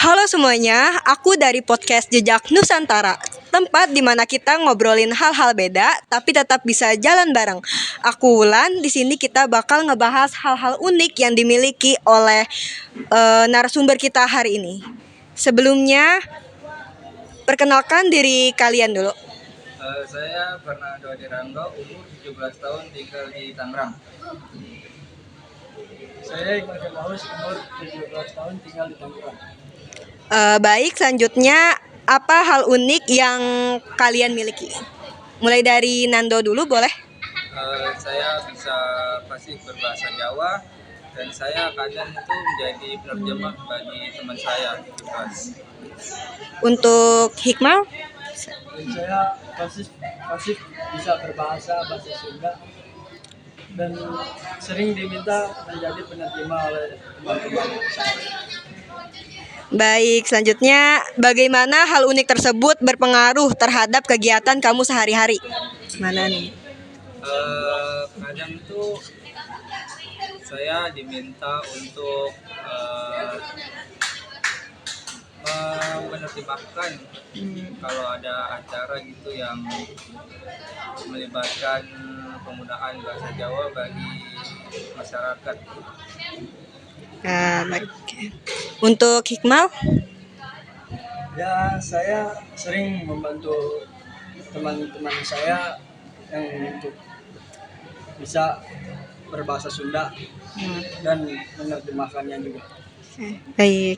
Halo semuanya, aku dari podcast Jejak Nusantara, tempat di mana kita ngobrolin hal-hal beda tapi tetap bisa jalan bareng. Aku Wulan, di sini kita bakal ngebahas hal-hal unik yang dimiliki oleh narasumber kita hari ini. Sebelumnya, perkenalkan diri kalian dulu. Saya Fernando Diranggo, umur 17 tahun, tinggal di Tangerang. Saya Iqbal Firdaus, umur 17 tahun, tinggal di Tangerang. Baik, selanjutnya apa hal unik yang kalian miliki? Mulai dari Nando dulu boleh? Saya bisa fasih berbahasa Jawa dan saya kadang itu menjadi penerjemah bagi teman saya di kelas. Untuk Hikmal? Dan saya pasif bisa berbahasa bahasa Sunda dan sering diminta menjadi penerjemah oleh teman-teman saya. Baik, selanjutnya bagaimana hal unik tersebut berpengaruh terhadap kegiatan kamu sehari-hari? Mana nih? Kadang itu saya diminta untuk menerjemahkan kalau ada acara gitu yang melibatkan penggunaan bahasa Jawa bagi masyarakat. Baik. Untuk Hikmal? Ya, saya sering membantu teman-teman saya yang untuk bisa berbahasa Sunda dan menerjemahkannya juga. Baik.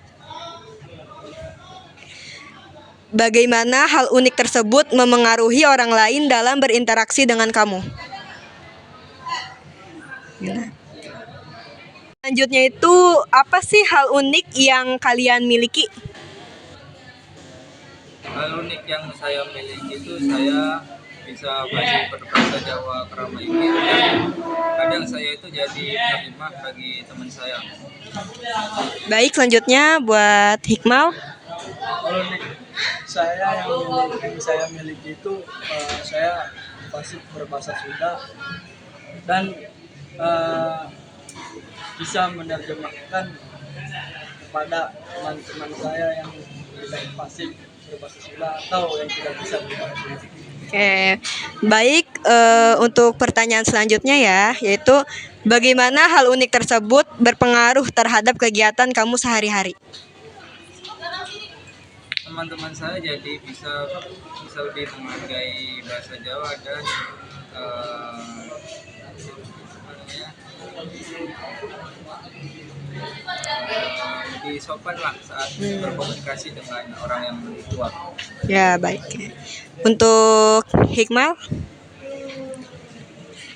Bagaimana hal unik tersebut memengaruhi orang lain dalam berinteraksi dengan kamu? Selanjutnya itu, apa sih hal unik yang kalian miliki? Hal unik yang saya miliki itu saya bisa berbahasa Jawa kerama ini dan kadang saya itu jadi penerjemah bagi teman saya. Baik, selanjutnya buat Hikmal. Kalau saya yang saya miliki itu saya pasif berbahasa Sunda dan bisa menerjemahkan kepada teman-teman saya yang tidak pasif berbahasa Sunda atau yang tidak bisa berbahasa Sunda. Oke, baik. Untuk pertanyaan selanjutnya ya, yaitu bagaimana hal unik tersebut berpengaruh terhadap kegiatan kamu sehari-hari? Teman-teman saya jadi bisa lebih menghargai bahasa Jawa dan lebih sopan lah saat berkomunikasi dengan orang yang lebih tua. Ya, baik. Untuk Hikmal?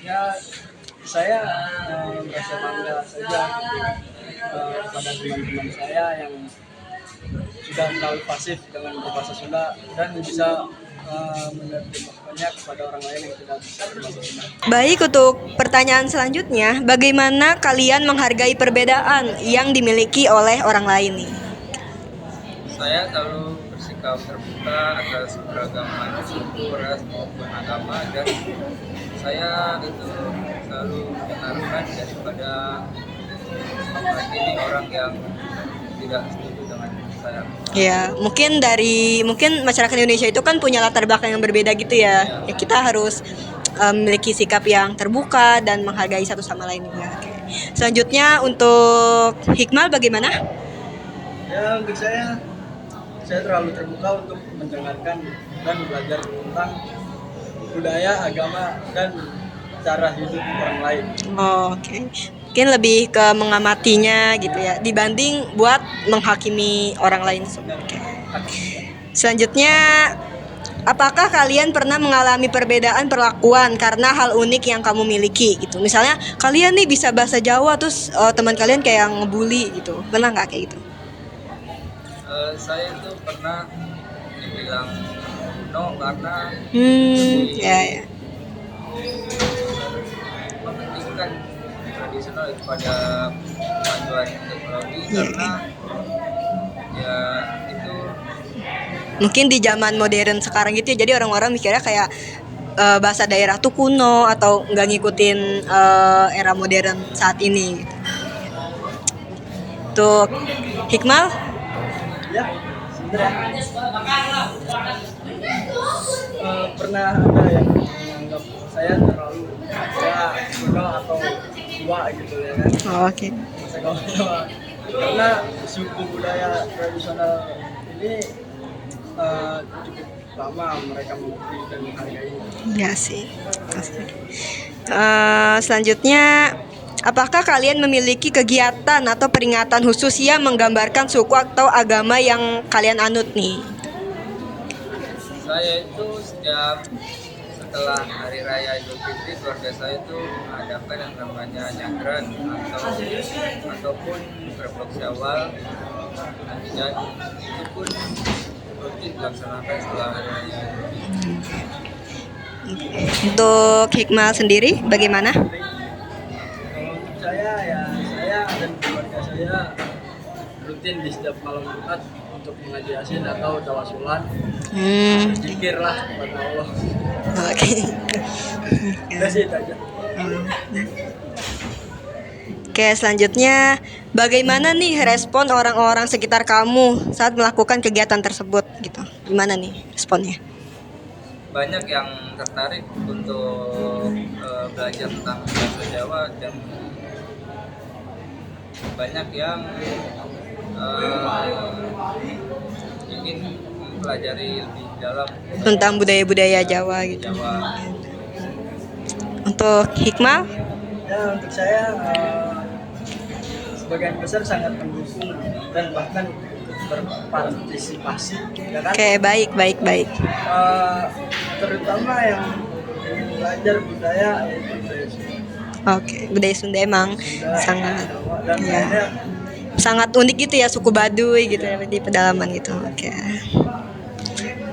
Ya, saya merasa bangga saja pada teman-teman saya yang sudah tahu pasif dengan berbahasa Sunda dan bisa menerjemahkannya kepada orang lain yang tidak bisa berbahasa Sunda. Baik, untuk pertanyaan selanjutnya, bagaimana kalian menghargai perbedaan yang dimiliki oleh orang lain nih? Saya selalu bersikap terbuka atas keragaman suku, ras maupun agama dan saya itu selalu mendengarkan daripada mengadili orang yang tidak setuju dengan saya. Ya, mungkin masyarakat Indonesia itu kan punya latar belakang yang berbeda gitu ya. Ya, kita harus memiliki sikap yang terbuka dan menghargai satu sama lain juga. Oke. Selanjutnya untuk Hikmal bagaimana? Ya, untuk saya terlalu terbuka untuk mendengarkan dan belajar tentang budaya, agama, dan cara hidup orang lain. Oke. Mungkin lebih ke mengamatinya gitu ya, dibanding buat menghakimi orang lain. Oke. Selanjutnya, apakah kalian pernah mengalami perbedaan perlakuan karena hal unik yang kamu miliki gitu? Misalnya kalian nih bisa bahasa Jawa terus teman kalian kayak ngebully gitu. Pernah nggak kayak gitu? Saya itu pernah dibilang no karena ya. mementingkan tradisional daripada kemajuan teknologi karena ya itu Mungkin di zaman modern sekarang gitu ya, jadi orang-orang mikirnya kayak bahasa daerah tuh kuno atau nggak ngikutin era modern saat ini gitu. Untuk Hikmal? Ya, sebenarnya pernah ada yang menganggap saya terlalu kuno atau tua gitu ya kan. Oh, oke. Masa tua. Karena suku budaya tradisional ini cukup lama mereka mengerti dan menghargai. Ya sih. Asli. Selanjutnya, apakah kalian memiliki kegiatan atau peringatan khusus yang menggambarkan suku atau agama yang kalian anut nih? Saya itu setiap setelah hari raya Idul Fitri, keluarga saya itu mengadakan yang namanya nyadran ataupun berblok Syawal, dan itu pun rutin dilaksanakan setelah hari raya Idul Fitri. Untuk Hikmal sendiri bagaimana? Kalau untuk saya ya, saya dan keluarga saya rutin di setiap malam Jumat untuk mengaji Yasin atau tawasulan, berzikir lah kepada Allah. Oke. Udah sih itu aja. Oke, selanjutnya bagaimana nih respon orang-orang sekitar kamu saat melakukan kegiatan tersebut gitu? Gimana nih responnya? Banyak yang tertarik untuk belajar tentang bahasa Jawa, dan banyak yang ingin mempelajari lebih dalam Tentang budaya-budaya Jawa gitu. Jawa. Untuk Hikmal? Ya, untuk saya sebagian besar sangat mendukung dan bahkan ikut berpartisipasi, ya kan? Oke, baik. Terutama yang ingin belajar budaya yaitu budaya Sunda. Oke, budaya Sunda emang sangat Dan ya, ada sangat unik gitu ya, suku Baduy gitu ya di pedalaman gitu.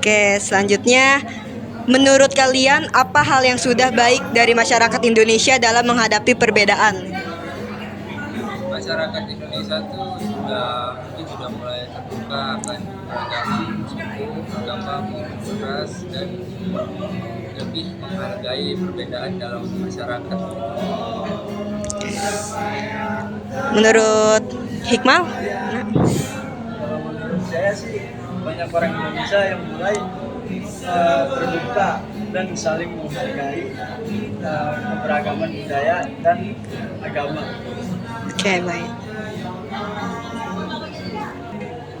Oke, selanjutnya menurut kalian apa hal yang sudah baik dari masyarakat Indonesia dalam menghadapi perbedaan? Masyarakat Indonesia tuh mungkin sudah mulai terbuka akan beragam suku, agama maupun ras, dan lebih menghargai perbedaan dalam masyarakat. Menurut Hikmal? kalau menurut saya sih banyak orang Indonesia yang mulai terbuka dan saling menghargai keberagaman budaya dan agama. Oke, baik.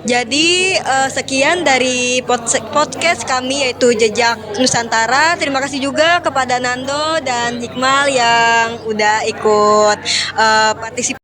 Jadi sekian dari podcast kami yaitu Jejak Nusantara. Terima kasih juga kepada Nando dan Hikmal yang udah ikut partisipasi